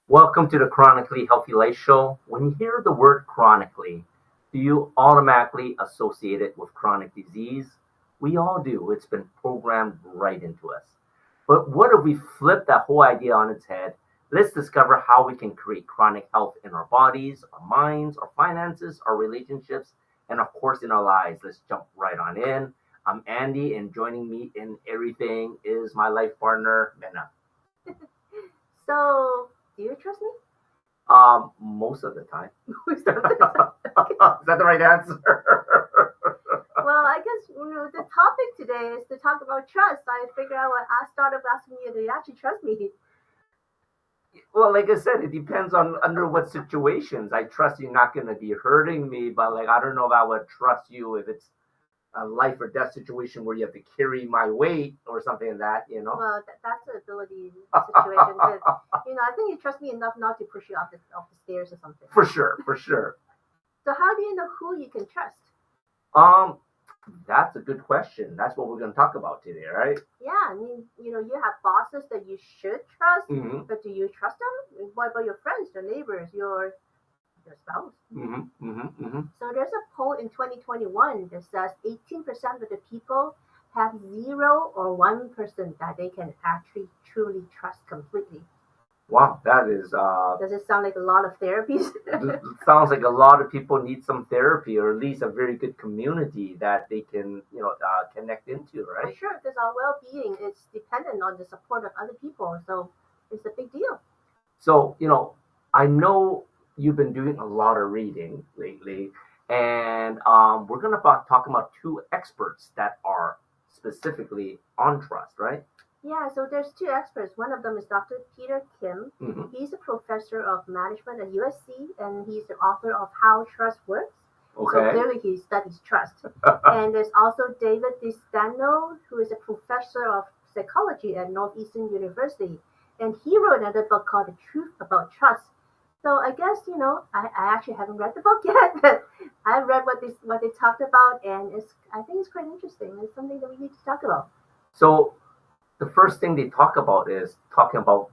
Welcome to the Chronically Healthy Life Show. When you hear the word chronically, do you automatically associate it with chronic disease? We all do. It's been programmed right into us. But what if we flip that whole idea on its head? Let's discover how we can create chronic health in our bodies, our minds, our finances, our relationships, and of course in our lives. Let's jump right on in. I'm Andy, and joining me in everything is my life partner, Mena. So, do you trust me? Most of the time. Most Is of the time. that the right answer? Well, I guess the topic today is to talk about trust. I figured out what I started asking you, do you actually trust me? Well, like I said, it depends on under what situations. I trust you're not going to be hurting me, but like I don't know if I would trust you if it's a life or death situation where you have to carry my weight or something like that. Well, that's an ability situation. But, I think you trust me enough not to push you off the stairs or something. For sure, for sure. So, how do you know who you can trust? Um, that's a good question. That's what we're going to talk about today, right? Yeah, I mean, you have bosses that you should trust, Mm-hmm. but do you trust them? What about your friends, your neighbors, your spouse? Mm-hmm. Mm-hmm. Mm-hmm. So there's a poll in 2021 that says 18% of the people have zero or 1% that they can actually truly trust completely. Wow, that is Does it sound like a lot of therapies? sounds like a lot of people need some therapy or at least a very good community that they can connect into, For right? sure, because our well-being is dependent on the support of other people, so it's a big deal. So I know you've been doing a lot of reading lately, and we're gonna talk about two experts that are specifically on trust, right? Yeah, so there's two experts. One of them is Dr. Peter Kim. Hmm. He's a professor of management at USC, and he's the author of How Trust Works. So Okay. clearly he studies trust. And there's also David DiStano, who is a professor of psychology at Northeastern University. And he wrote another book called The Truth About Trust. So I guess, I actually haven't read the book yet, but I read what they talked about, and I think it's quite interesting. It's something that we need to talk about. So the first thing they talk about is talking about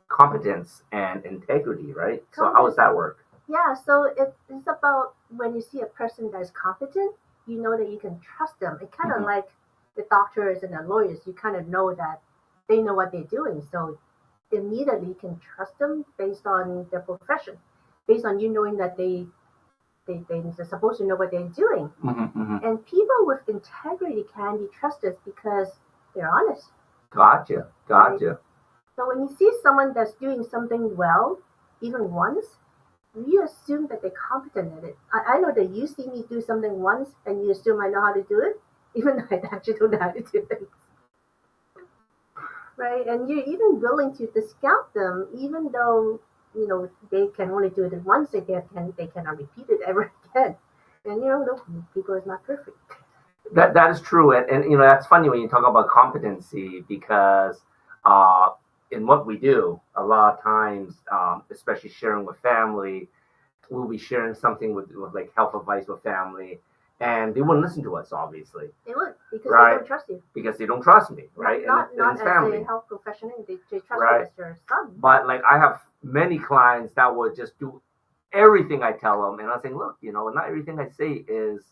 competence and integrity, right? So how does that work? Yeah, so it's about when you see a person that is competent, you know that you can trust them. It kind of Hmm. like the doctors and the lawyers, you kind of know that they know what they're doing. So immediately you can trust them based on their profession, based on you knowing that they're supposed to know what they're doing. Hmm. Hmm. And people with integrity can be trusted because they're honest, Gotcha, right? gotcha. So when you see someone that's doing something well, even once, you assume that they're competent at it. I know that you see me do something once and you assume I know how to do it, even though I actually don't know how to do it. Right? And you're even willing to discount them, even though they can only do it once. They cannot repeat it ever again. And no, people is not perfect. That is true, and that's funny when you talk about competency because uh, in what we do, a lot of times, especially sharing with family, we'll be sharing something with like health advice with family, and they wouldn't listen to us, obviously, They would because they right? don't trust you. Because they don't trust me, right? And Not it's as a family, health professional. They trust you right? as their son. But like I have many clients that would just do everything I tell them, and I'm saying, look, not everything I say is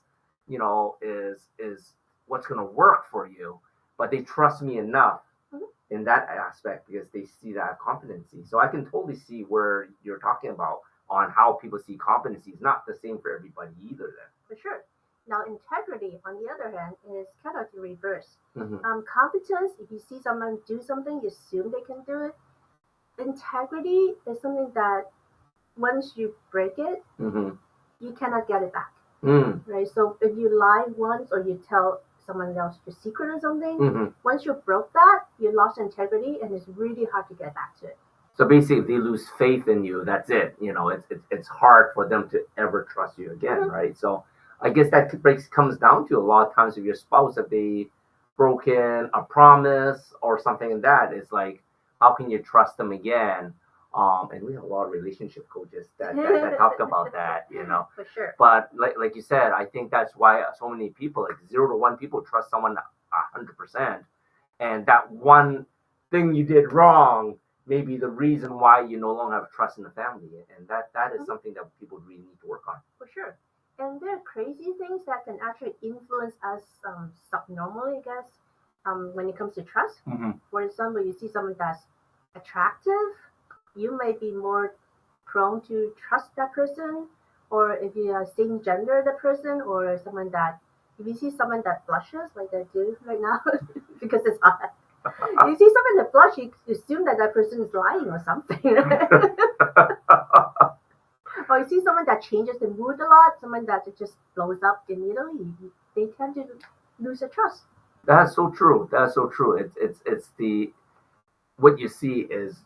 what's going to work for you, but they trust me enough Mhm. in that aspect because they see that competency. So I can totally see where you're talking about on how people see competency is not the same for everybody either. For sure. Now, integrity, on the other hand, is kind of the reverse. Then. Competence, if you see someone do something, you assume they can do it. Integrity is something that once you break it, Mm-hmm. you cannot get it back, Mm. right? So if you lie once or you tell someone else your secret or something, Mm-hmm. once you broke that, you lost integrity, and it's really hard to get back to it. So basically, if they lose faith in you, that's it. It's hard for them to ever trust you again, Mhm. right? So I guess that comes down to a lot of times if your spouse, if they broken a promise or something like that, it's like how can you trust them again? And we have a lot of relationship coaches that talked about that. For sure. But like you said, I think that's why so many people, like 0 to 1 people, trust someone 100%, and that one thing you did wrong maybe the reason why you no longer have trust in the family, and that is Mhm. something that people really need to work on. For sure. And there are crazy things that can actually influence us subnormally, I guess, when it comes to trust. Mm-hmm. For example, you see someone that's attractive, you may be more prone to trust that person. Or if you are same gender the person, or someone that, if you see someone that blushes like I do right now, because it's hot. You see someone that blushes, you assume that that person is lying or something. Or you see someone that changes the mood a lot, someone that just blows up immediately, they tend to lose their trust. That's so true. That's so true. It's the what you see is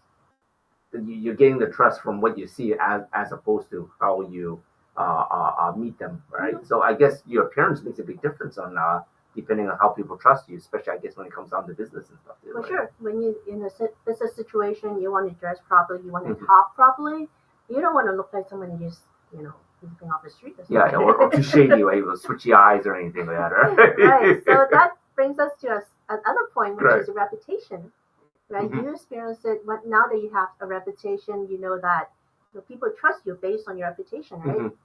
you're getting the trust from what you see as opposed to how you meet them, right? Mhm. So I guess your appearance makes a big difference on depending on how people trust you, especially I guess when it comes down to business and stuff too, For right? sure, when you in a business situation, you want to dress properly, you want to Mhm. talk properly. You don't want to look like someone who just sleeping off the street or Yeah, something. or too shady, right? With switchy eyes or anything like that, right? Right. So that brings us to another point, which Right. is reputation. Right? Mm-hmm. You experience it now that you have a reputation. You know that people trust you based on your reputation, right? Mm-hmm.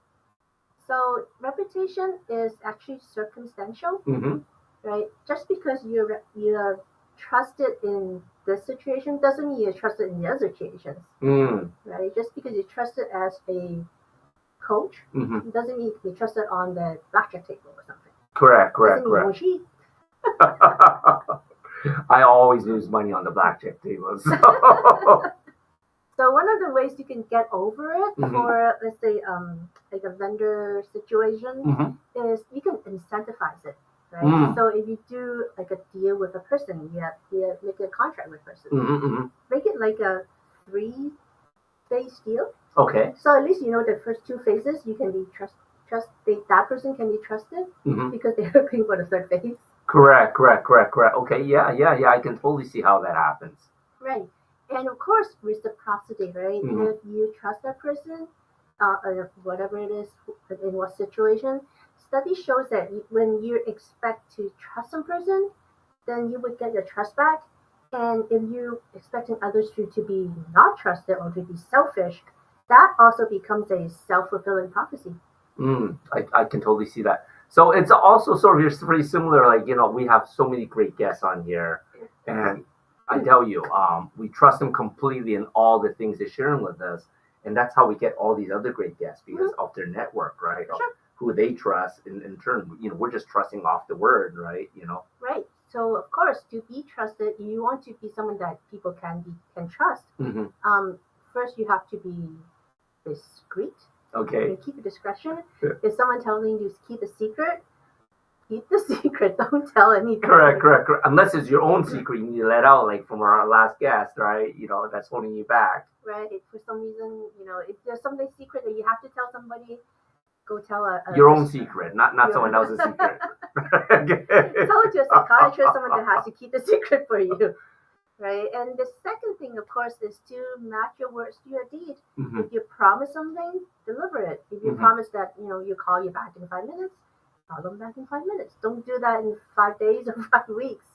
So reputation is actually circumstantial, Mm-hmm. right? Just because you're trusted in this situation doesn't mean you're trusted in the other situations, Mm. right? Just because you're trusted as a coach Mm-hmm. doesn't mean you can be trusted on the blackjack table or something. Correct, Doesn't correct, mean you correct. won't cheat. I always lose money on the blackjack tables. So one of the ways you can get over it Mm-hmm. for, let's say, like a vendor situation, Mm-hmm. is you can incentivize it, right? Mm. So if you do like a deal with a person, you make a contract with a person, Mm-hmm. Mm-hmm. make it like a 3-phase deal. Okay. So at least you know the first 2 phases you can be that person can be trusted Mm-hmm. because they're looking for the third phase. Correct, correct, correct, correct. Okay, yeah, yeah, yeah. I can totally see how that happens. Right. And of course, reciprocity, right? Mm-hmm. If you trust that person, or whatever it is, in what situation, study shows that when you expect to trust some person, then you would get your trust back. And if you expecting others to be not trusted or to be selfish, that also becomes a self-fulfilling prophecy. I can totally see that. So it's also sort of pretty similar. Like we have so many great guests on here, and I tell you, we trust them completely in all the things they're sharing with us, and that's how we get all these other great guests because Mhm. of their network, right? Of Sure. who they trust. In turn, we're just trusting off the word, right? Right. So of course, to be trusted, you want to be someone that people can trust. Mm-hmm. First, you have to be discreet. Okay. Keep a discretion. Yeah. If someone telling you to keep a secret, keep the secret. Don't tell anybody. Correct, correct, correct. Unless it's your own secret you need to let out, like from our last guest, right? That's holding you back. Right. If for some reason, if there's something secret that you have to tell somebody, go tell Your own secret, not someone your- else's secret. Tell it to a psychiatrist, someone that has to keep the secret for you. Right. And the second thing, of course, is to match your words to your deed. Mm-hmm. If you promise something, deliver it. If you Mhm. promise that you call you back in 5 minutes, call them back in 5 minutes. Don't do that in 5 days or 5 weeks.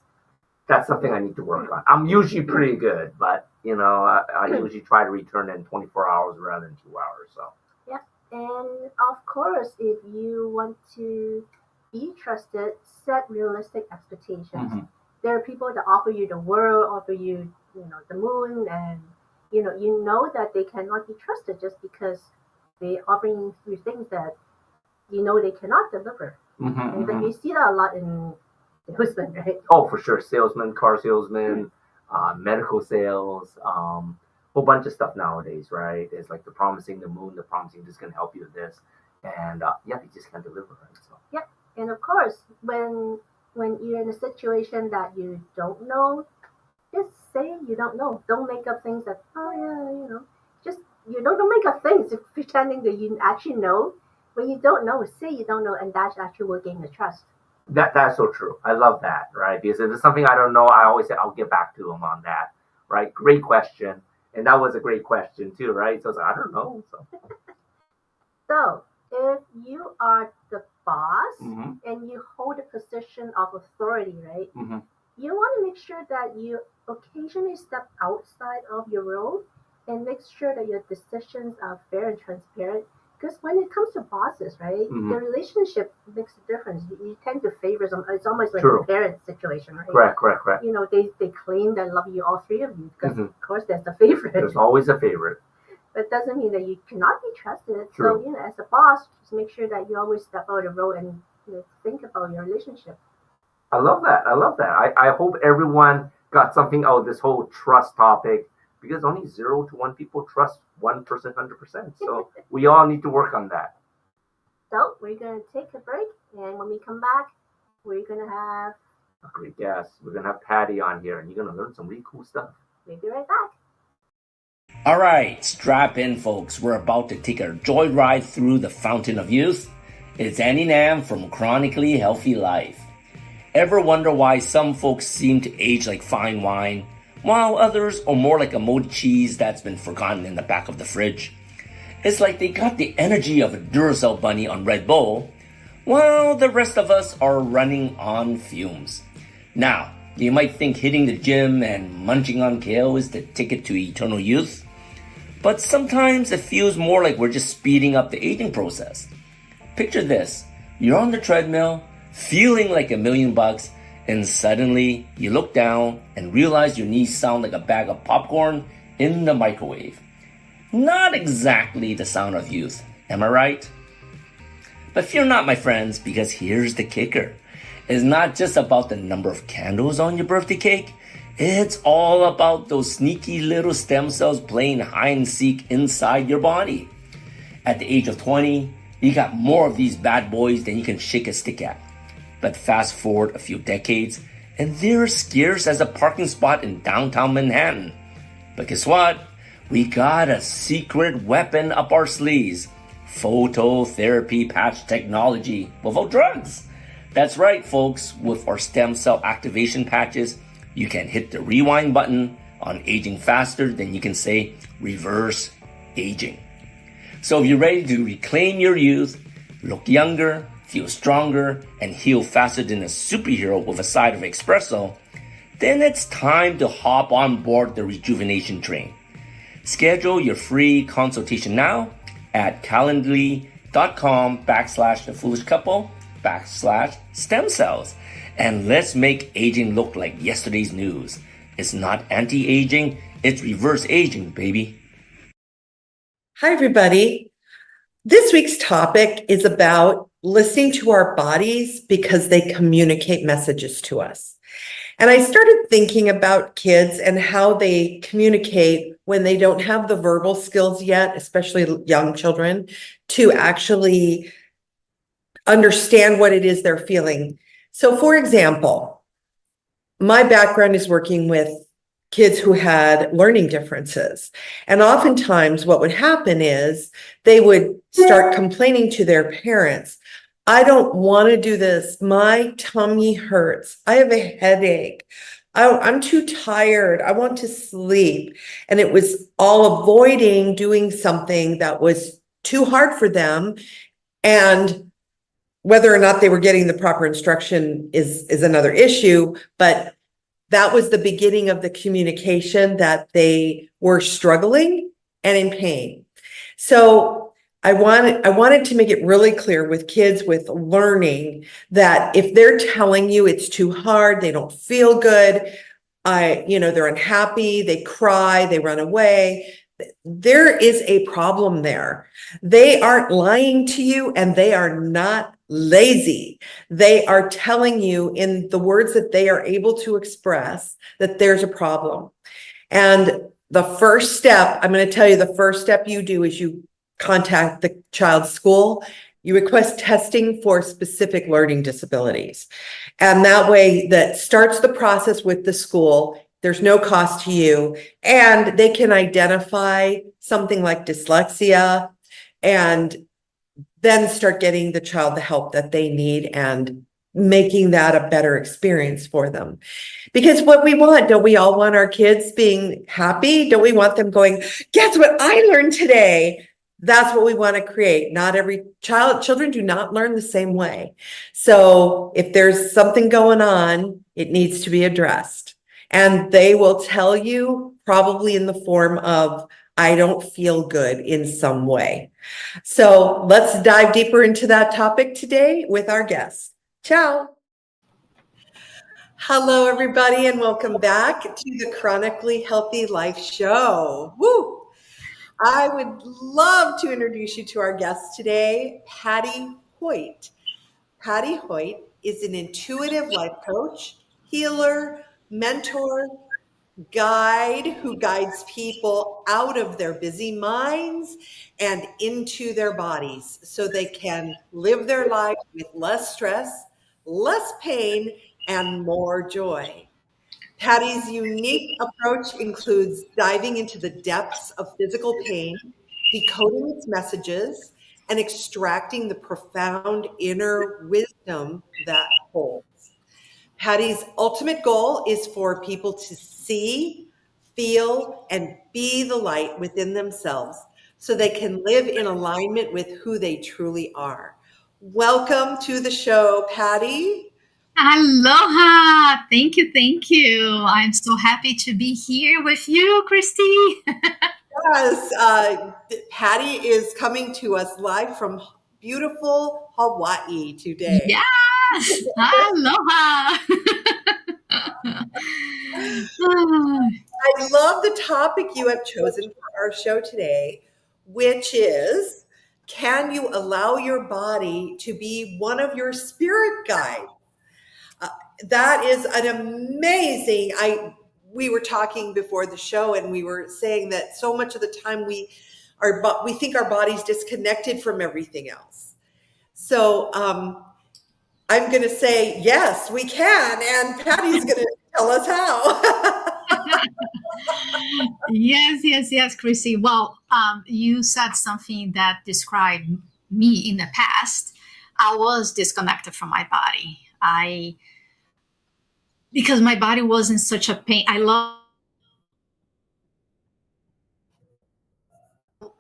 That's something I need to work on. I'm usually pretty good, but I usually try to return in 24 hours rather than 2 hours. So Yeah. And of course, if you want to be trusted, set realistic expectations. Mhm. There are people that offer you the world, offer you, the moon, and you know that they cannot be trusted just because they offering you things that they cannot deliver. Mhm, And mhm. you see that a lot in salesmen, right? Oh, for sure, salesman, car salesman, medical sales, whole bunch of stuff nowadays, right? It's like they're promising the moon, they're promising this can help you with this, and yeah, they just can't deliver, right? So Yep. And of course, when you're in a situation that you don't know, just say you don't know. Don't make up things that, oh yeah, just don't make up things pretending that you actually know. When you don't know, say you don't know, and that's actually what gain the trust. that's so true. I love that, right? Because if it's something I don't know, I always say I'll get back to them on that, right? Great question, and that was a great question too, right? So it's like, I don't know. So So if you are the boss Mhm. and you hold a position of authority, right? Mhm. you want to make sure that you occasionally step outside of your role and make sure that your decisions are fair and transparent. Because when it comes to bosses, right, the relationship makes a difference. You tend to favor some. It's almost like True. a parent situation, right? Correct. You know, they claim they love you, all three of you, because of course there's the favorite. There's always a favorite. But doesn't mean that you cannot be trusted. True. So, you know, as a boss, just make sure that you always step out of the role and think about your relationship. I love that. I hope everyone got something out of this whole trust topic, because only 0 to 1 people trust 1% 100%. So we all need to work on that. So we're going to take a break. And when we come back, we're going to have a great guest. We're going to have Pati on here, and you're going to learn some really cool stuff. We'll be right back. All right, strap in, folks. We're about to take a joyride through the fountain of youth. It's Annie Nam from Chronically Healthy Life. Ever wonder why some folks seem to age like fine wine, while others are more like a moldy cheese that's been forgotten in the back of the fridge? It's like they got the energy of a Duracell bunny on Red Bull, while the rest of us are running on fumes. Now, you might think hitting the gym and munching on kale is the ticket to eternal youth, but sometimes it feels more like we're just speeding up the aging process. Picture this: you're on the treadmill, feeling like $1,000,000, and suddenly you look down and realize your knees sound like a bag of popcorn in the microwave. Not exactly the sound of youth, am I right? But fear not, my friends, because here's the kicker. It's not just about the number of candles on your birthday cake. It's all about those sneaky little stem cells playing hide and seek inside your body. At the age of 20, you got more of these bad boys than you can shake a stick at. But fast forward a few decades, and they're scarce as a parking spot in downtown Manhattan. But guess what? We got a secret weapon up our sleeves. Phototherapy patch technology without drugs. That's right, folks. With our stem cell activation patches, you can hit the rewind button on aging faster than you can say reverse aging. So if you're ready to reclaim your youth, look younger, feel stronger, and heal faster than a superhero with a side of espresso, then it's time to hop on board the rejuvenation train. Schedule your free consultation now at calendly.com/thefoolishcouple/stem cells. And let's make aging look like yesterday's news. It's not anti-aging, it's reverse aging, baby. Hi, everybody. This week's topic is about listening to our bodies because they communicate messages to us. And I started thinking about kids and how they communicate when they don't have the verbal skills yet, especially young children, to actually understand what it is they're feeling. So, for example, my background is working with kids who had learning differences. And oftentimes what would happen is they would start complaining to their parents, I don't want to do this. My tummy hurts. I have a headache. I'm too tired. I want to sleep. And it was all avoiding doing something that was too hard for them. And whether or not they were getting the proper instruction is another issue. But that was the beginning of the communication that they were struggling and in pain. So I wanted to make it really clear with kids with learning that if they're telling you it's too hard, they don't feel good, they're unhappy, they cry, they run away, there is a problem there. They aren't lying to you and they are not lazy. They are telling you in the words that they are able to express that there's a problem. And the first step, I'm going to tell you, the first step you do is you contact the child's school. You request testing for specific learning disabilities. And that way that starts the process with the school. There's no cost to you. And they can identify something like dyslexia and then start getting the child the help that they need and making that a better experience for them. Because what we want, don't we all want our kids being happy? Don't we want them going, guess what I learned today? That's what we want to create. Not every children do not learn the same way. So if there's something going on, It needs to be addressed. And they will tell you probably in the form of, I don't feel good in some way. So let's dive deeper into that topic today with our guest. Ciao. Hello, everybody, and welcome back to the Chronically Healthy Life Show. Woo! I would love to introduce you to our guest today, Pati Hoyt. Pati Hoyt is an intuitive life coach, healer, mentor, guide who guides people out of their busy minds and into their bodies so they can live their life with less stress, less pain, and more joy. Patty's unique approach includes diving into the depths of physical pain, decoding its messages, and extracting the profound inner wisdom that holds. Patty's ultimate goal is for people to see, feel, and be the light within themselves so they can live in alignment with who they truly are. Welcome to the show, Pati. Aloha. Thank you. Thank you. I'm so happy to be here with you, Christy. Yes, Pati is coming to us live from beautiful Hawaii today. Yes. Aloha. I love the topic you have chosen for our show today, which is, can you allow your body to be one of your spirit guides? That is an amazing, we were talking before the show and we were saying that so much of the time we think our body's disconnected from everything else. So I'm going to say, yes, we can. And Patty's going to tell us how. Yes, Chrissy. Well, you said something that described me in the past. I was disconnected from my body. Because my body was in such a pain. I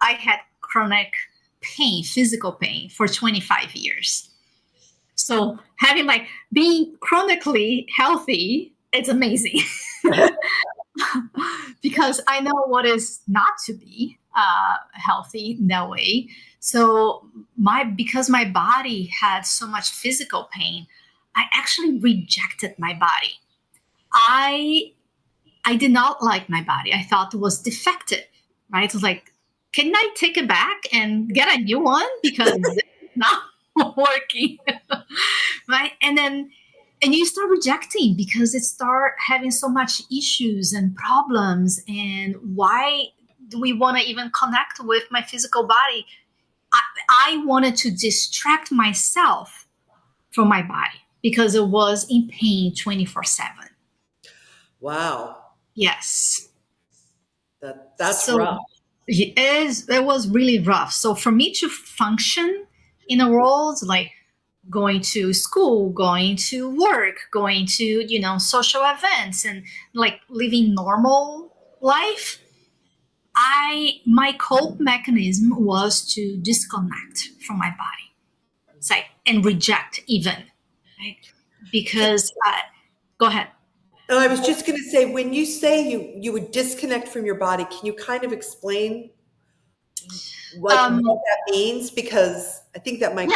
had chronic pain, physical pain for 25 years. So being chronically healthy, it's amazing. Because I know what is not to be healthy in that way. So because my body had so much physical pain, I actually rejected my body. I did not like my body. I thought it was defective, right? It was like, can I take it back and get a new one because it's not working, right? And you start rejecting because it start having so much issues and problems. And why do we want to even connect with my physical body? I wanted to distract myself from my body because it was in pain 24/7. Wow. Yes. That's rough. It was really rough. So for me to function in a world like going to school, going to work, going to, social events and like living normal life, my cope mechanism was to disconnect from my body. And reject even, right? Because go ahead. Oh, I was just going to say, when you say you would disconnect from your body, can you kind of explain what that means? Because I think that might.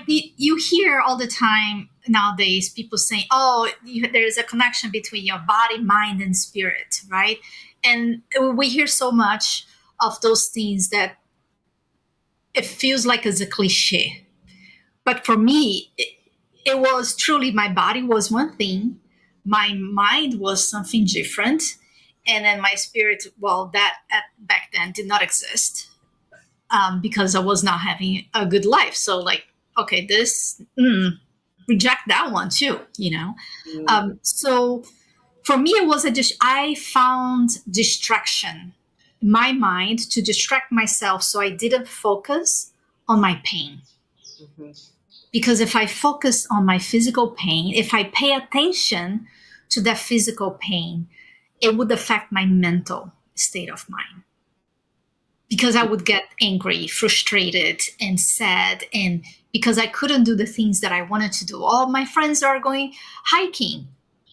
You hear all the time nowadays people saying, "Oh, there's a connection between your body, mind, and spirit," right? And we hear so much of those things that it feels like it's a cliche. But for me, it was truly my body was one thing, my mind was something different, and then my spirit, well, that back then did not exist because I was not having a good life. So okay, reject that one too, So for me, it was I found distraction, my mind to distract myself so I didn't focus on my pain. Mm-hmm. Because if I focus on my physical pain, if I pay attention to that physical pain, it would affect my mental state of mind. because I would get angry, frustrated, and sad, and because I couldn't do the things that I wanted to do. All my friends are going hiking.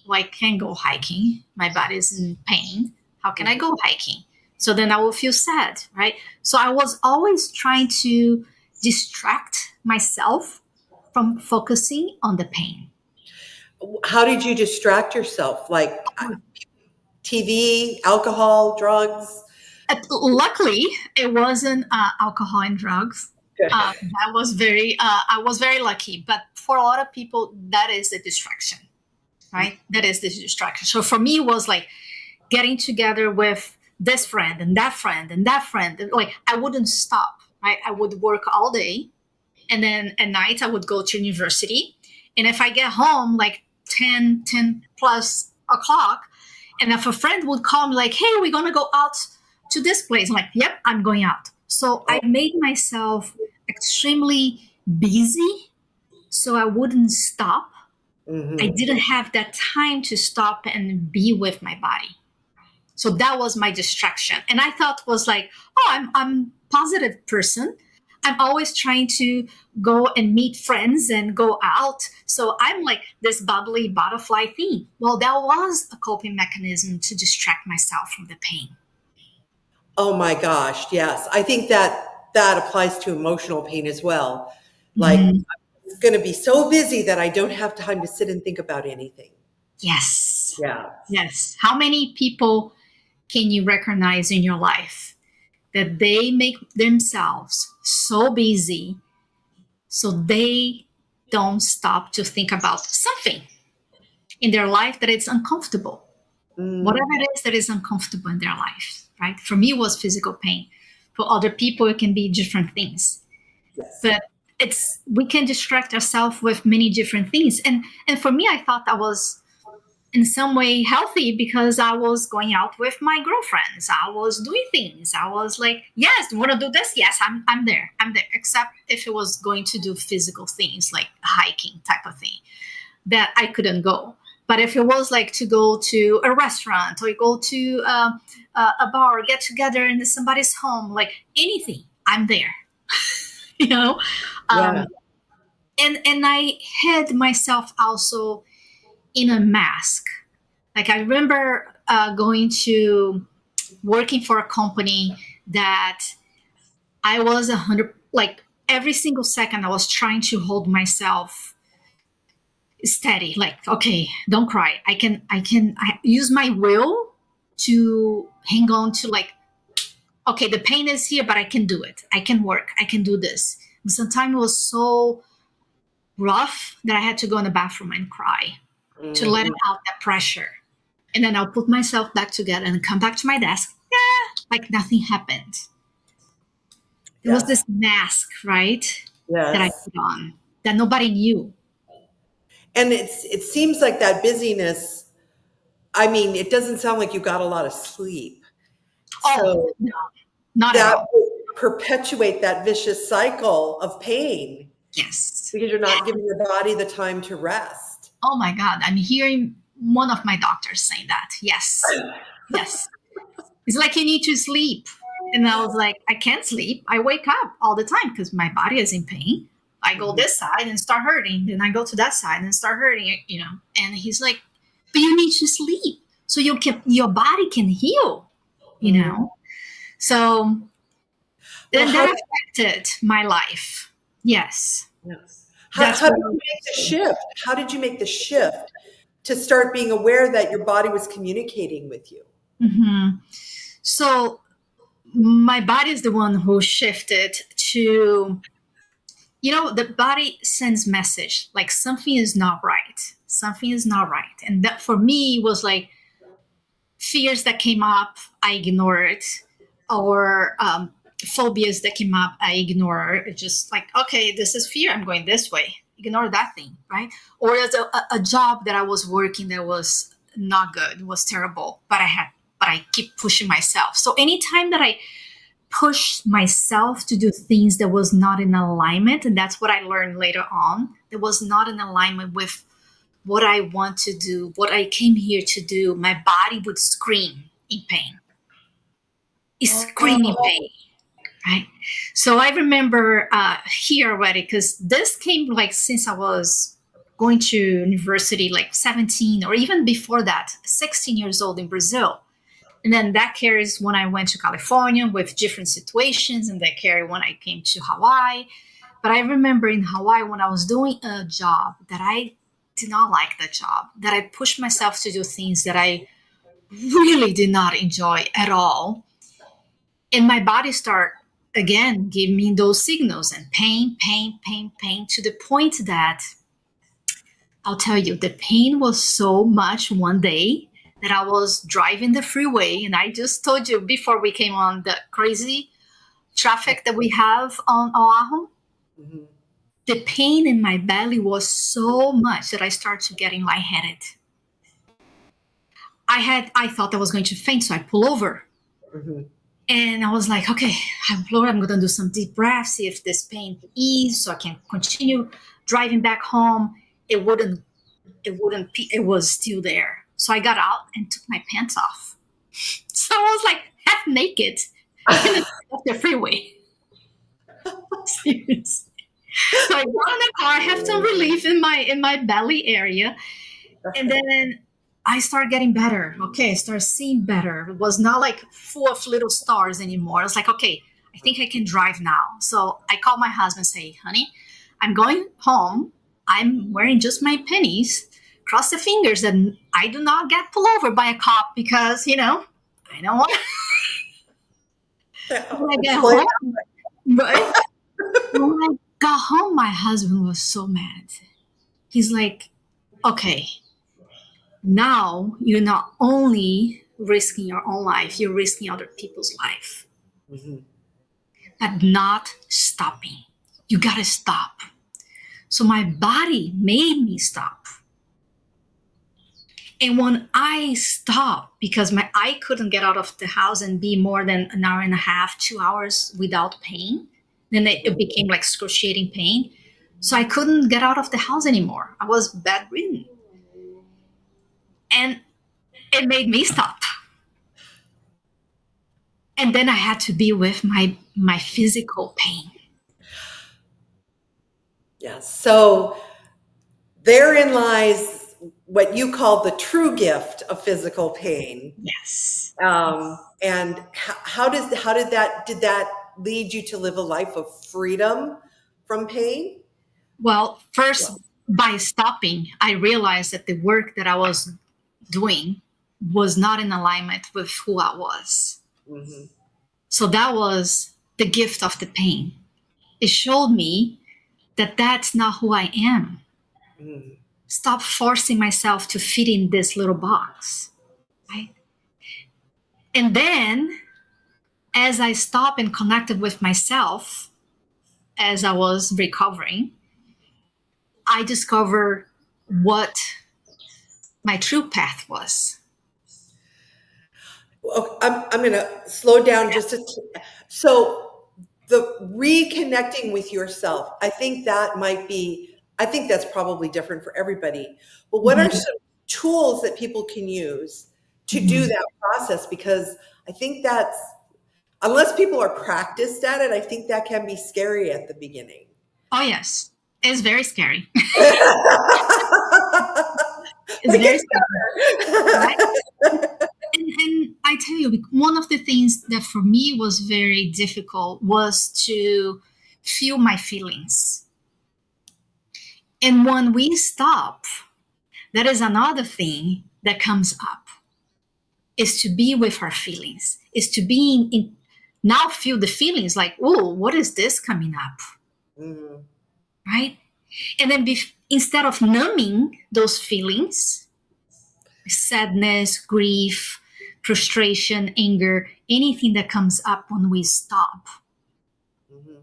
Well, I can't go hiking. My body's in pain. How can I go hiking? So then I will feel sad, right? So I was always trying to distract myself from focusing on the pain. How did you distract yourself? Like TV, alcohol, drugs? Luckily, it wasn't alcohol and drugs. Good. That was I was very lucky. But for a lot of people, that is the distraction, right? That is the distraction. So for me, it was like getting together with this friend and that friend and that friend. And like I wouldn't stop, right? I would work all day. And then at night, I would go to university. And if I get home like 10 plus o'clock, and if a friend would call me like, hey, we're going to go out to this place. I'm like, yep, I'm going out. So I made myself extremely busy so I wouldn't stop. I didn't have that time to stop and be with my body. So that was my distraction. And I thought was like, oh, I'm a positive person. I'm always trying to go and meet friends and go out. So I'm like this bubbly butterfly thing. Well, that was a coping mechanism to distract myself from the pain. Oh my gosh, yes. I think that applies to emotional pain as well. Like it's going to be so busy that I don't have time to sit and think about anything. Yes. Yeah. Yes. How many people can you recognize in your life that they make themselves so busy so they don't stop to think about something in their life that it's uncomfortable? Whatever it is that is uncomfortable in their life, right? For me, it was physical pain. For other people, it can be different things. Yes. But we can distract ourselves with many different things. And for me, I thought I was in some way healthy because I was going out with my girlfriends. I was doing things. I was like, yes, you want to do this? Yes, I'm there. I'm there. Except if it was going to do physical things like hiking type of thing that I couldn't go. But if it was like to go to a restaurant or go to a bar or get together in somebody's home, like anything, I'm there. you know? Yeah. And I had myself also in a mask. Like I remember going to working for a company that I was 100, like every single second I was trying to hold myself steady. Like, okay, don't cry. I use my will to hang on to like, okay, the pain is here, but I can do it. I can work. I can do this. And sometimes it was so rough that I had to go in the bathroom and cry to let out that pressure. And then I'll put myself back together and come back to my desk. Yeah, like nothing happened. There was this mask, right? Yes. That I put on that nobody knew. And it seems like that busyness, I mean, it doesn't sound like you got a lot of sleep. Oh, no, not at all. Would perpetuate that vicious cycle of pain. Yes. Because you're not giving your body the time to rest. Oh my God. I'm hearing one of my doctors saying that. Yes. Yes. It's like you need to sleep. And I was like, I can't sleep. I wake up all the time because my body is in pain. I go this side and start hurting. Then I go to that side and start hurting, And he's like, but you need to sleep so your body can heal, So then that affected my life. Yes. Yes. How did you make the shift? How did you make the shift to start being aware that your body was communicating with you? Mm-hmm. So my body is the one who shifted to, the body sends message like something is not right. Something is not right. And that for me was like fears that came up, I ignored, or phobias that came up, I ignore. Just like, okay, this is fear. I'm going this way. Ignore that thing, right? Or as a job that I was working that was not good, was terrible, but I keep pushing myself. So anytime that I push myself to do things that was not in alignment, and that's what I learned later on, that was not in alignment with what I want to do, what I came here to do, my body would scream in pain. It's screaming pain. right? So I remember here already, because this came like since I was going to university, like 17, or even before that, 16 years old in Brazil. And then that carries when I went to California with different situations, and that carried when I came to Hawaii. But I remember in Hawaii when I was doing a job that I did not like the job, that I pushed myself to do things that I really did not enjoy at all. And my body started again giving me those signals and pain, pain, pain, pain, to the point that I'll tell you, the pain was so much one day that I was driving the freeway. And I just told you before we came on the crazy traffic that we have on Oahu. Mhm. The pain in my belly was so much that I started getting lightheaded. I thought I was going to faint, so I pulled over. Mhm. And I was like, okay, I'm going to do some deep breaths, see if this pain ease so I can continue driving back home. It was still there. So I got out and took my pants off. So I was like half naked in the middle of the freeway. Seriously. So I got in the car, I have some relief in my belly area. And then I started getting better. Okay, I started seeing better. It was not like full of little stars anymore. I was like, okay, I think I can drive now. So I called my husband and say, honey, I'm going home. I'm wearing just my pennies. Cross the fingers that I do not get pulled over by a cop because, I don't want when I get home. Right? When I got home, my husband was so mad. He's like, okay, now you're not only risking your own life, you're risking other people's life. Mhm. But not stopping. You gotta stop. So my body made me stop. And when I stopped, because I couldn't get out of the house and be more than an hour and a half, 2 hours without pain, then it became like excruciating pain. So I couldn't get out of the house anymore. I was bedridden. And it made me stop. And then I had to be with my physical pain. Yes. So therein lies what you call the true gift of physical pain. Yes. And how did that lead you to live a life of freedom from pain? Well, first, by stopping, I realized that the work that I was doing was not in alignment with who I was. Mhm. So that was the gift of the pain. It showed me that that's not who I am. Mhm. Stop forcing myself to fit in this little box. Right? And then, as I stopped and connected with myself, as I was recovering, I discovered what my true path was. Well, I'm going to slow down just so the reconnecting with yourself. I think that's probably different for everybody. But what are Mhm. some tools that people can use to do Mhm. that process? Because I think that's, unless people are practiced at it, I think that can be scary at the beginning. Oh, yes. It's very scary. It's It very gets scary. Right? better. And I tell you, one of the things that for me was very difficult was to feel my feelings. And when we stop, that is another thing that comes up, is to be with our feelings, is to be in now feel the feelings like, oh, what is this coming up? Mhm. Right? And then instead of numbing those feelings, sadness, grief, frustration, anger, anything that comes up when we stop, Mhm.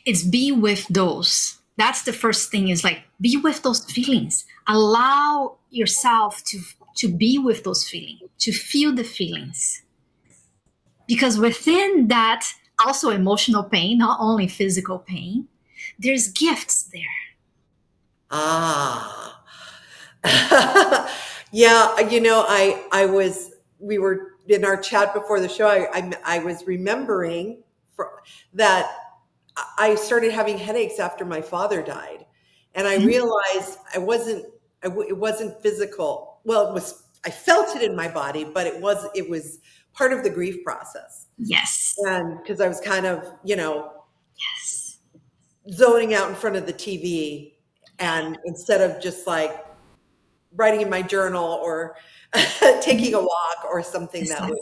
it's be with those. That's the first thing, is like be with those feelings. Allow yourself to be with those feelings, to feel the feelings. Because within that, also emotional pain, not only physical pain, there's gifts there. Ah. Yeah, we were in our chat before the show, I was remembering that I started having headaches after my father died, and I realized it wasn't physical. Well, it was. I felt it in my body, but it was part of the grief process. Yes. And because I was kind of, Yes. zoning out in front of the TV, and instead of just like writing in my journal or taking a walk or something that would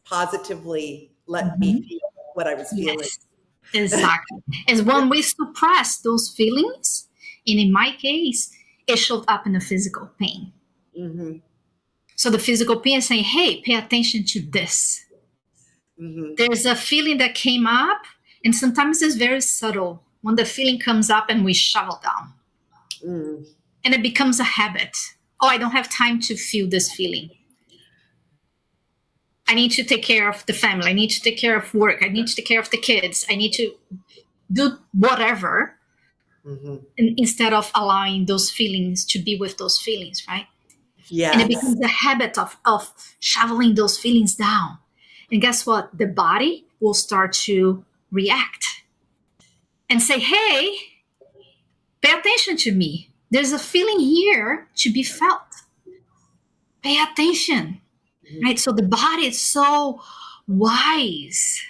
positively let me feel what I was feeling. Yes, exactly. As when we suppress those feelings, and in my case, it showed up in the physical pain. Mm-hmm. So the physical pain is saying, hey, pay attention to this. Mm-hmm. There's a feeling that came up, and sometimes it's very subtle when the feeling comes up and we shovel down. Mm. And it becomes a habit. Oh, I don't have time to feel this feeling. I need to take care of the family. I need to take care of work. I need to take care of the kids. I need to do whatever. Mm-hmm. Instead of allowing those feelings to be with those feelings, right? Yes. And it becomes a habit of shoveling those feelings down. And guess what? The body will start to react and say, hey, pay attention to me. There's a feeling here to be felt. Pay attention, right? So the body is so wise.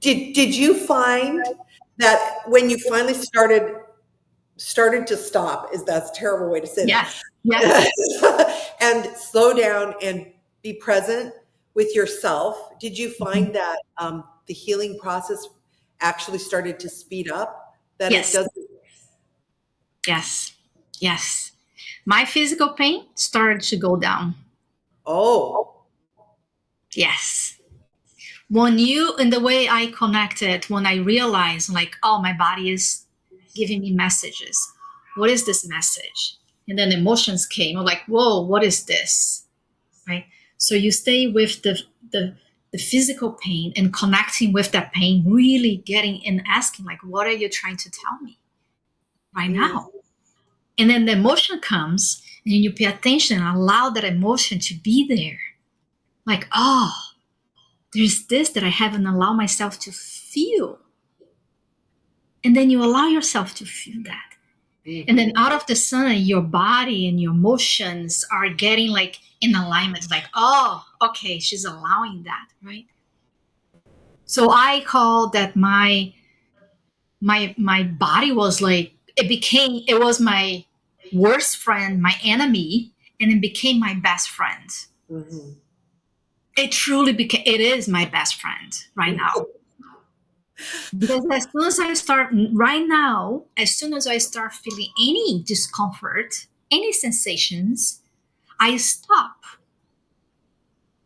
Did you find that when you finally started to stop, that's a terrible way to say that. Yes. And slow down and be present with yourself. Did you find that the healing process actually started to speed up? That Yes. It doesn't. Yes. My physical pain started to go down. Oh. Yes. In the way I connected, when I realized like, oh, my body is giving me messages. What is this message? And then emotions came. I'm like, whoa, what is this? Right? So you stay with the physical pain and connecting with that pain, really getting and asking like, what are you trying to tell me right now? And then the emotion comes and you pay attention and allow that emotion to be there. Like, oh, there's this that I haven't allowed myself to feel. And then you allow yourself to feel that. And then out of the sudden, your body and your emotions are getting like in alignment. Like, oh, okay, she's allowing that, right? So I call that my body was like, it was my worst friend, my enemy, and it became my best friend. Mm-hmm. It truly became, it is my best friend right now. Because as soon as I start feeling any discomfort, any sensations, I stop.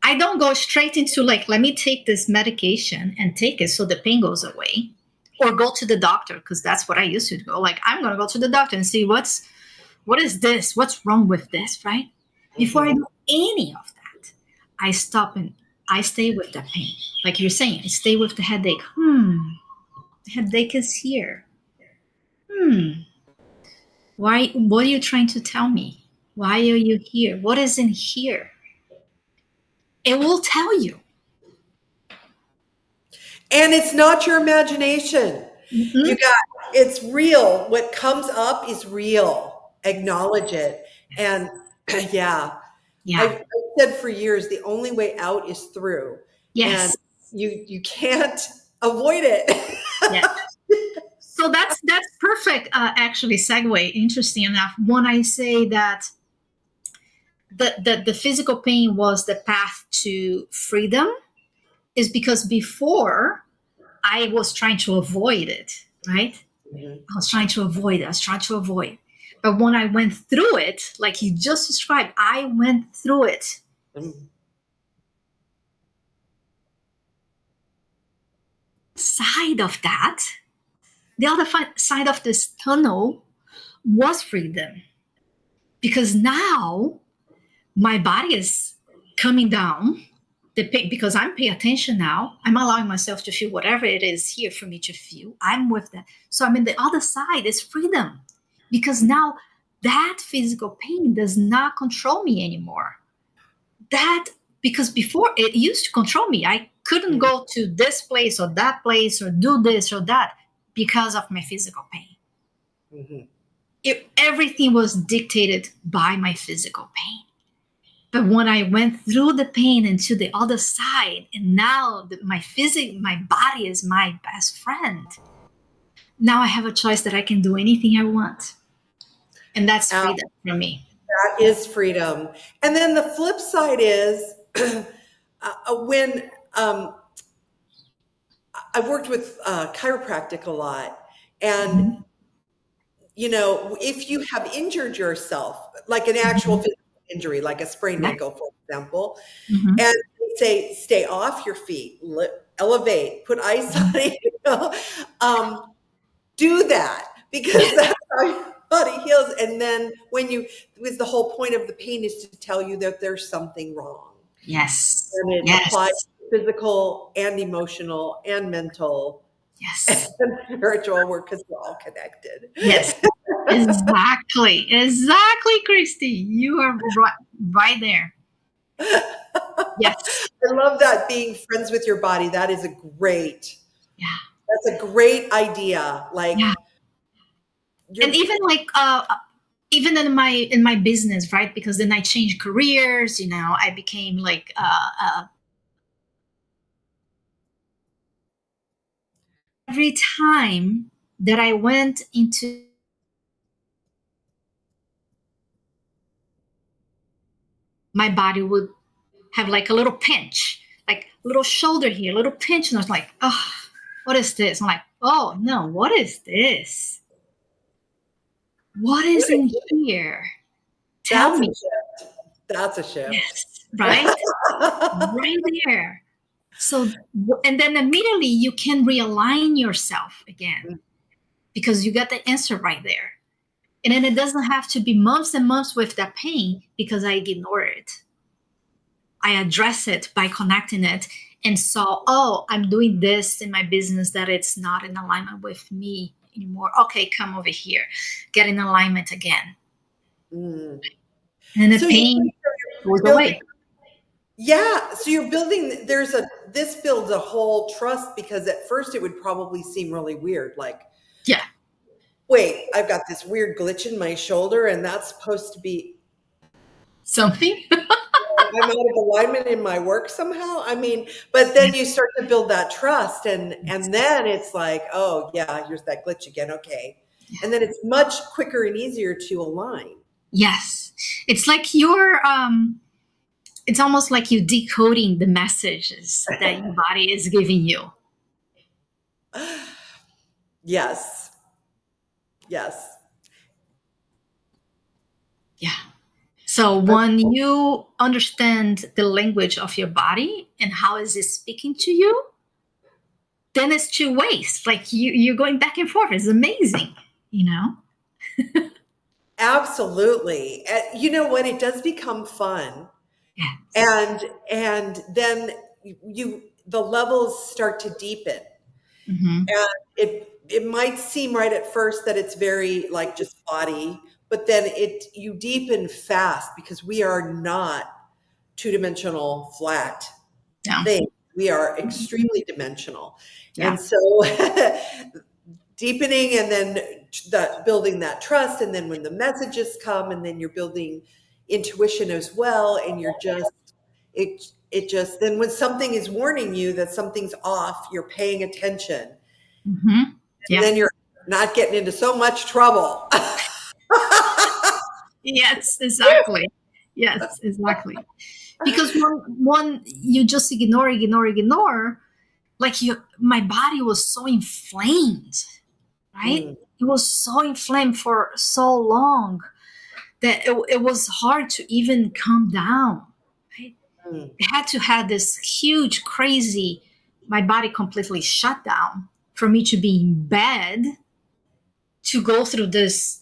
I don't go straight into like, let me take this medication and take it so the pain goes away, or go to the doctor, because that's what I used to go. Like, I'm going to go to the doctor and see what is this? What's wrong with this, right? Before I do any of that, I stop and I stay with the pain. Like you're saying, I stay with the headache. The headache is here. Why? What are you trying to tell me? Why are you here? What is in here? It will tell you. And it's not your imagination. It's real. What comes up is real. Acknowledge it. And yeah. I've said for years, the only way out is through. Yes. And you can't avoid it. Yes. So that's perfect, actually, segue. Interesting enough, when I say that the physical pain was the path to freedom, is because before I was trying to avoid it, right? I was trying to avoid it. But when I went through it, like you just described, I went through it. Side of that, the other side of this tunnel was freedom. Because now my body is coming down because I'm paying attention now. I'm allowing myself to feel whatever it is here for me to feel. I'm with that. So I'm in the other side is freedom, because now that physical pain does not control me anymore. that, because before it used to control me. I couldn't go to this place or that place or do this or that because of my physical pain. Everything was dictated by my physical pain. But when I went through the pain and to the other side, and now my body is my best friend. Now I have a choice that I can do anything I want. And that's freedom for me. That is freedom. And then the flip side is when I've worked with chiropractic a lot, and you know, if you have injured yourself, like an actual physical injury, like a sprained ankle, for example, and they say, stay off your feet, elevate, put ice on it, you know, do that, because that's how your body heals. And then because the whole point of the pain is to tell you that there's something wrong. Yes. And it applies to physical and emotional and mental. Yes. And spiritual work, because we're all connected. Yes. Exactly, Christy. You are right there. Yes. I love that, being friends with your body. That is that's a great idea. Like, and even like even in my business, right? Because then I changed careers, you know, I became like every time that I went into my body would have like a little pinch, like a little shoulder here, a little pinch. And I was like, oh, what is this? I'm like, oh no, what is this? What is in here? Tell me. That's a shift. Yes, right? Right there. So, and then immediately you can realign yourself again because you got the answer right there. And then it doesn't have to be months and months with that pain because I ignore it. I address it by connecting it and saw, oh, I'm doing this in my business that it's not in alignment with me anymore. Okay, come over here. Get in alignment again. And the pain goes away. Yeah. So you're building, this builds a whole trust, because at first it would probably seem really weird. Like, wait, I've got this weird glitch in my shoulder and that's supposed to be something. I'm out of alignment in my work somehow. I mean, but then you start to build that trust, and then it's like, oh yeah, here's that glitch again. Okay. And then it's much quicker and easier to align. Yes. It's like it's almost like you decoding the messages that your body is giving you. Yes. Yes. Yeah. So when you understand the language of your body and how is it speaking to you, then it's two ways. Like you're going back and forth. It's amazing, you know? Absolutely. You know what? It does become fun. Yes. And then the levels start to deepen. And it might seem right at first that it's very like just body, but then you deepen fast, because we are not two-dimensional flat things. We are extremely dimensional. And so deepening, and then building that trust, and then when the messages come, and then you're building intuition as well, and you're just then when something is warning you that something's off, you're paying attention. And then you're not getting into so much trouble. Yes, exactly. Yes, exactly. Because one you just ignore, like my body was so inflamed, right? It was so inflamed for so long that it was hard to even calm down, right? It had to have this huge, crazy, my body completely shut down for me to be in bed to go through this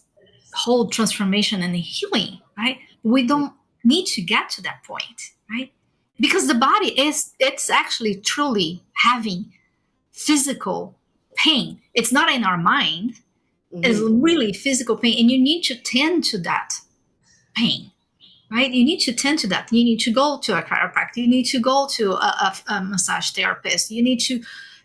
whole transformation and healing, right? We don't need to get to that point, right? Because the body it's actually truly having physical pain. It's not in our mind. It's really physical pain, and you need to tend to that pain, right? You need to tend to that. You need to go to a chiropractor. You need to go to a massage therapist. You need to,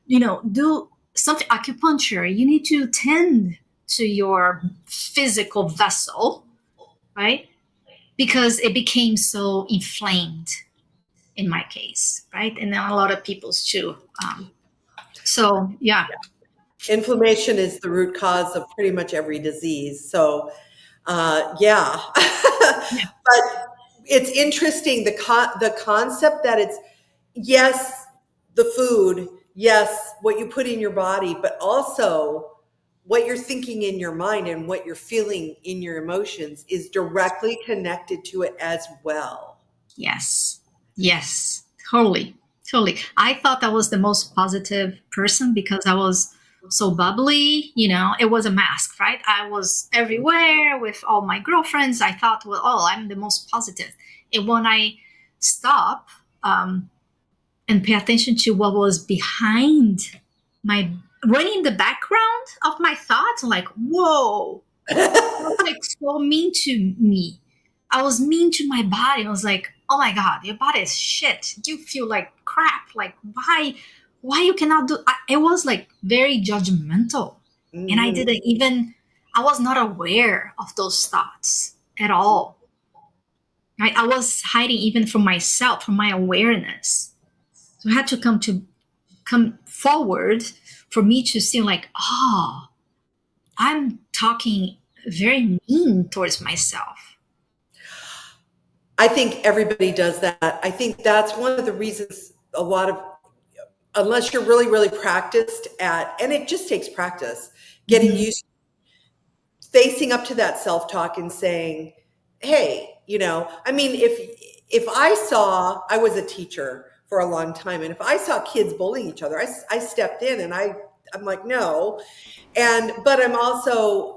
do something, acupuncture. You need to tend to your physical vessel, right? Because it became so inflamed in my case, right? And then a lot of people's too. So, yeah. Inflammation is the root cause of pretty much every disease. So, yeah. But it's interesting, the concept that it's, yes, the food, yes, what you put in your body, but also what you're thinking in your mind and what you're feeling in your emotions is directly connected to it as well. Yes. Yes. Totally. Totally. I thought I was the most positive person because I was so bubbly. It was a mask, right? I was everywhere with all my girlfriends. I thought, well, I'm the most positive. And when I stop and pay attention to what was behind my running the background of my thoughts, I'm like, whoa, that's like so mean to me. I was mean to my body. I was like, oh my God, your body is shit. You feel like crap. Like, why you cannot do? It was like very judgmental. And I was not aware of those thoughts at all. Right? I was hiding even from myself, from my awareness. So I had to come forward for me to see like, I'm talking very mean towards myself. I think everybody does that. I think that's one of the reasons unless you're really, really practiced and it just takes practice, getting used to facing up to that self-talk and saying, hey, I mean, if I was a teacher for a long time, and if I saw kids bullying each other, I stepped in and I'm like, no. But I'm also,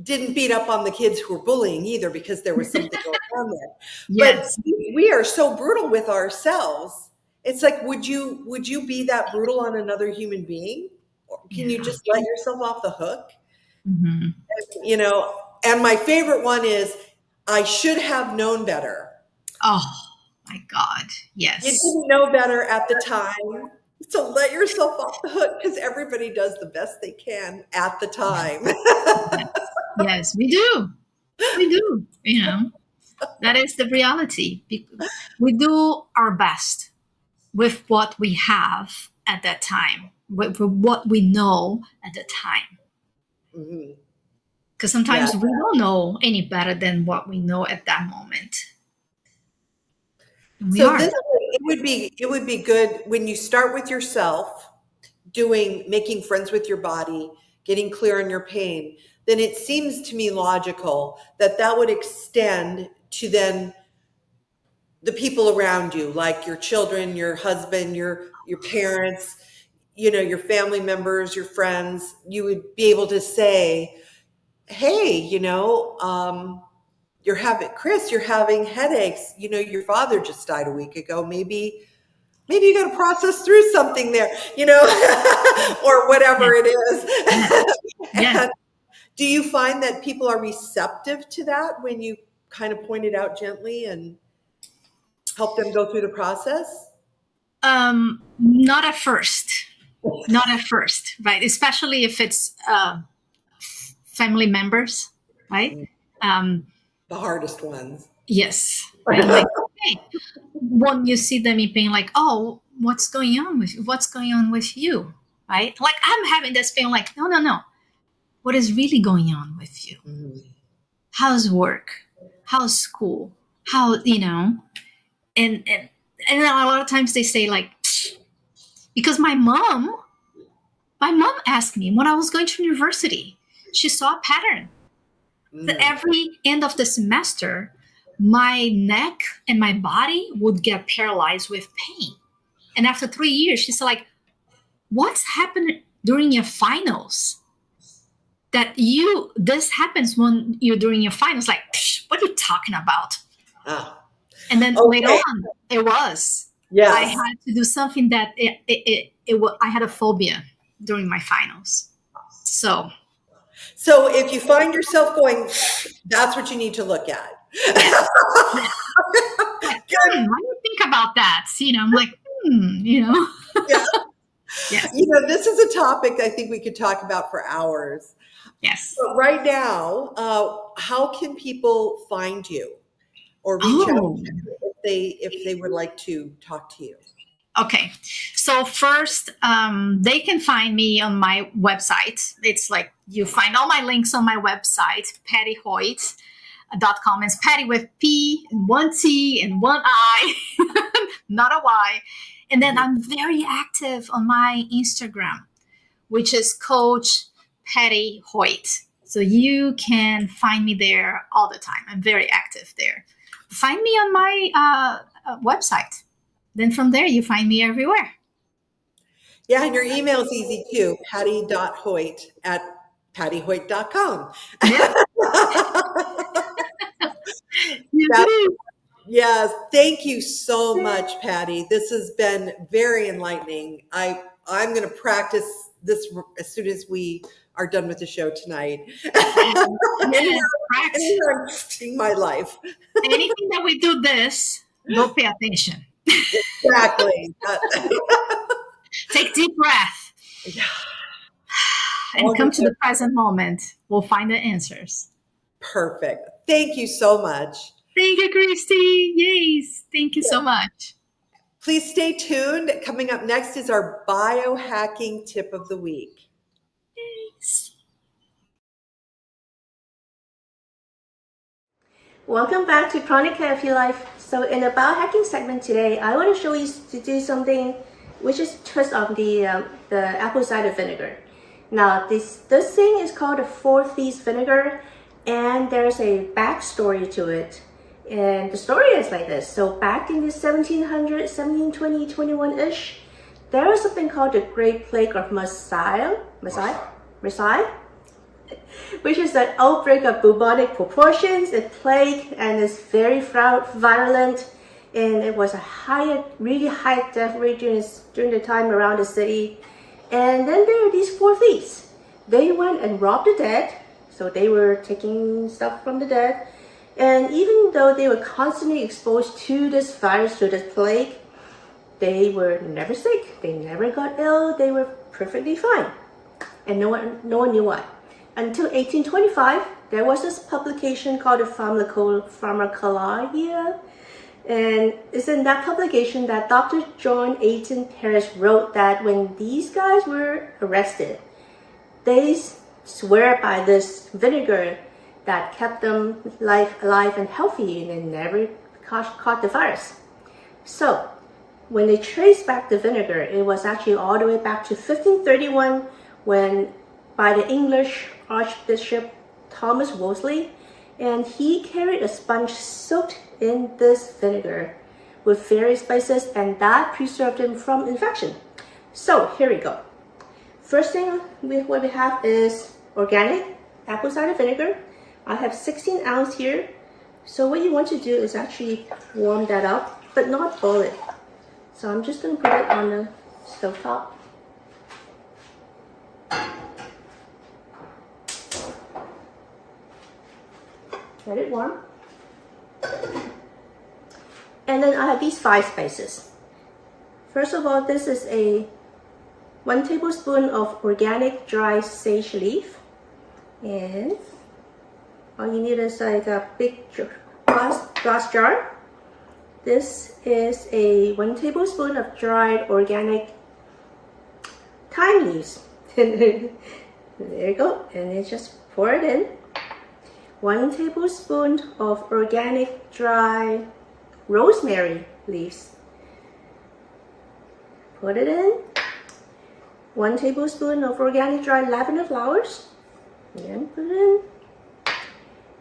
didn't beat up on the kids who were bullying either because there was something going on there. Yes. But we are so brutal with ourselves. It's like, would you be that brutal on another human being? Or can you just let yourself off the hook? Mm-hmm. And my favorite one is, I should have known better. Oh my God. Yes. You didn't know better at the time. So let yourself off the hook because everybody does the best they can at the time. Yes, we do. We do. That is the reality. We do our best with what we have at that time, with what we know at the time. Because sometimes we don't know any better than what we know at that moment. It would be good when you start with yourself, making friends with your body, getting clear on your pain. Then it seems to me logical that would extend to then the people around you, like your children, your husband, your parents, your family members, your friends. You would be able to say, hey, Chris, you're having headaches. Your father just died a week ago. Maybe you got to process through something there, or whatever it is. Yeah. Do you find that people are receptive to that when you kind of point it out gently and help them go through the process? Not at first. Not at first, right? Especially if it's family members, right? The hardest ones. Yes. Right? Like, hey, when you see them in pain, like, oh, what's going on with you? What's going on with you? Right? Like, I'm having this pain, like, no. What is really going on with you? Mm-hmm. How's work? How's school? How, and a lot of times they say like, because my mom asked me when I was going to university, she saw a pattern that every end of the semester, my neck and my body would get paralyzed with pain. And after 3 years, she's like, what's happened during your finals? That this happens when you're doing your finals. Like, what are you talking about? And then later on, it was. Yes. I had to do something that I had a phobia during my finals. So if you find yourself going, that's what you need to look at. Yes. Yes. Like, let me think about that. I'm like, Yeah. Yes. This is a topic I think we could talk about for hours. Yes. But right now, how can people find you or reach out Oh, to you if they would like to talk to you? okay. So first, they can find me on my website. It's like you find all my links on my website, PatiHoyt.com. It's Patty with P and one T and one I, not a Y. And then I'm very active on my Instagram, which is Coach Pati Hoyt. So you can find me there all the time. I'm very active there. Find me on my website. Then from there, you find me everywhere. Yeah, and your email is easy too, patty.hoyt@pattyhoyt.com. Yep. Yes, That, it is. yes, thank you so much, Patty. This has been very enlightening. I'm going to practice this as soon as we are done with the show tonight. Yes, correct. Anywhere in my life. Anything that we do this, go pay attention. Exactly. Take deep breath Yeah. and come to the present moment. We'll find the answers. Perfect. Thank you so much. Thank you, Christy. Yes. Thank you so much. Please stay tuned. Coming up next is our biohacking tip of the week. Yes. Welcome back to Chronically Healthy Life. So in the biohacking segment today, I want to show you to do something which is twist on the apple cider vinegar. Now this thing is called the 4 Thieves vinegar, and there's a backstory to it. And the story is like this. So back in the 1700s, 1720, 21-ish, there was something called the Great Plague of Marseille, which is an outbreak of bubonic proportions, a plague, and it's very virulent, and it was a really high death rate during the time around the city. And then there are these 4 thieves. They went and robbed the dead, so they were taking stuff from the dead. And even though they were constantly exposed to this virus, to this plague, they were never sick. They never got ill. They were perfectly fine, and no one knew why. Until 1825, there was this publication called the Pharmacology, and it's in that publication that Dr. John Aiton Paris wrote that when these guys were arrested, they swear by this vinegar that kept them alive and healthy, and they never caught the virus. So when they traced back the vinegar, it was actually all the way back to 1531 when by the English Archbishop Thomas Wolsey, and he carried a sponge soaked in this vinegar with various spices, and that preserved him from infection. So here we go. First thing what we have is organic apple cider vinegar. I have 16 ounces here. So what you want to do is actually warm that up, but not boil it. So I'm just going to put it on the stove top. Let it warm. And then I have these 5 spices. First of all, this is 1 tablespoon of organic dry sage leaf. And all you need is like a big glass jar. This is 1 tablespoon of dried organic thyme leaves. There you go. And then just pour it in. 1 tablespoon of organic dry rosemary leaves. Put it in. 1 tablespoon of organic dry lavender flowers. Again, put it in.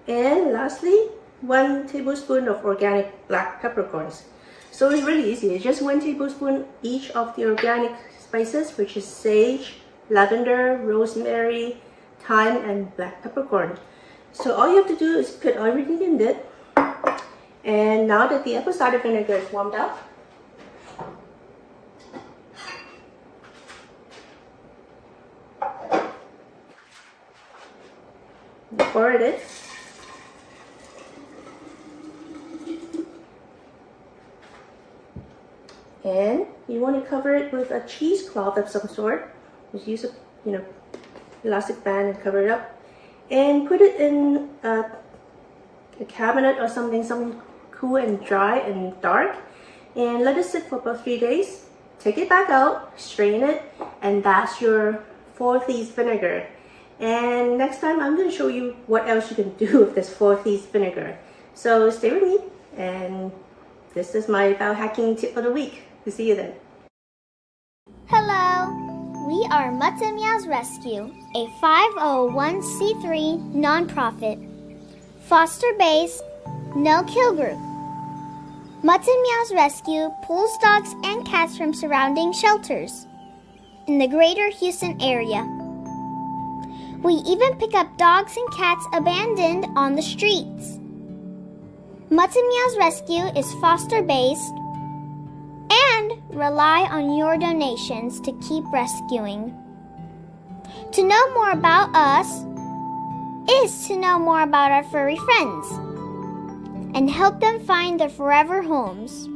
And lastly, 1 tablespoon of organic black peppercorns. So it's really easy. It's just 1 tablespoon each of the organic spices, which is sage, lavender, rosemary, thyme, and black peppercorn. So all you have to do is put everything in it. And now that the apple cider vinegar is warmed up, pour it in. And you want to cover it with a cheesecloth of some sort. Just use a elastic band and cover it up. And put it in a cabinet or something cool and dry and dark. And let it sit for about 3 days. Take it back out, strain it, and that's your 4 Thieves vinegar. And next time I'm going to show you what else you can do with this 4 Thieves vinegar. So stay with me, and this is my biohacking tip for the week. We'll see you then. Hello, we are Mutts and Meows Rescue, a 501c3 nonprofit, foster-based, no-kill group. Mutts and Meows Rescue pulls dogs and cats from surrounding shelters in the greater Houston area. We even pick up dogs and cats abandoned on the streets. Mutts and Meows Rescue is foster-based and rely on your donations to keep rescuing. To know more about us is to know more about our furry friends and help them find their forever homes.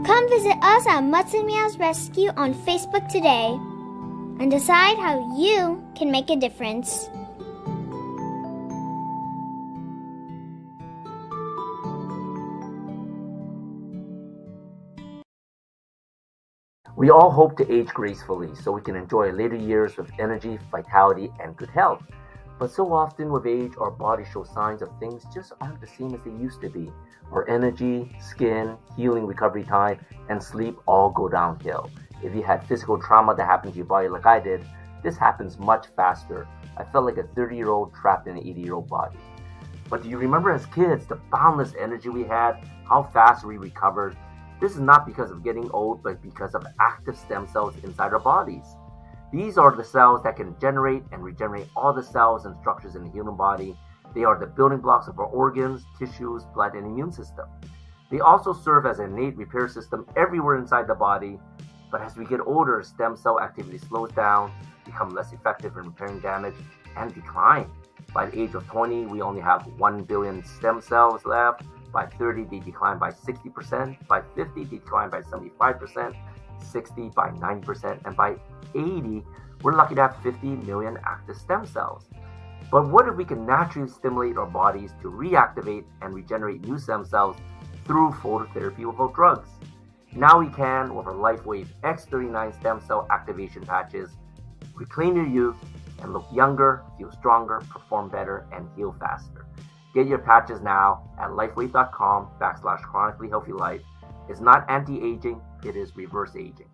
Come visit us at Mutts and Meows Rescue on Facebook today and decide how you can make a difference. We all hope to age gracefully so we can enjoy later years with energy, vitality, and good health. But so often with age, our bodies show signs of things just aren't the same as they used to be. Our energy, skin, healing recovery time, and sleep all go downhill. If you had physical trauma that happened to your body like I did, this happens much faster. I felt like a 30-year-old trapped in an 80-year-old body. But do you remember as kids, the boundless energy we had, how fast we recovered? This is not because of getting old, but because of active stem cells inside our bodies. These are the cells that can generate and regenerate all the cells and structures in the human body. They are the building blocks of our organs, tissues, blood, and immune system. They also serve as an innate repair system everywhere inside the body. But as we get older, stem cell activity slows down, become less effective in repairing damage, and decline. By the age of 20, we only have 1 billion stem cells left. By 30, they decline by 60%. By 50, they decline by 75%. 60 by 9%, and by 80, we're lucky to have 50 million active stem cells. But what if we can naturally stimulate our bodies to reactivate and regenerate new stem cells through phototherapy without drugs? Now we can with our LifeWave X39 stem cell activation patches. Reclaim your youth and look younger, feel stronger, perform better, and heal faster. Get your patches now at lifewave.com/chronically healthy life. It's not anti-aging, it is reverse aging.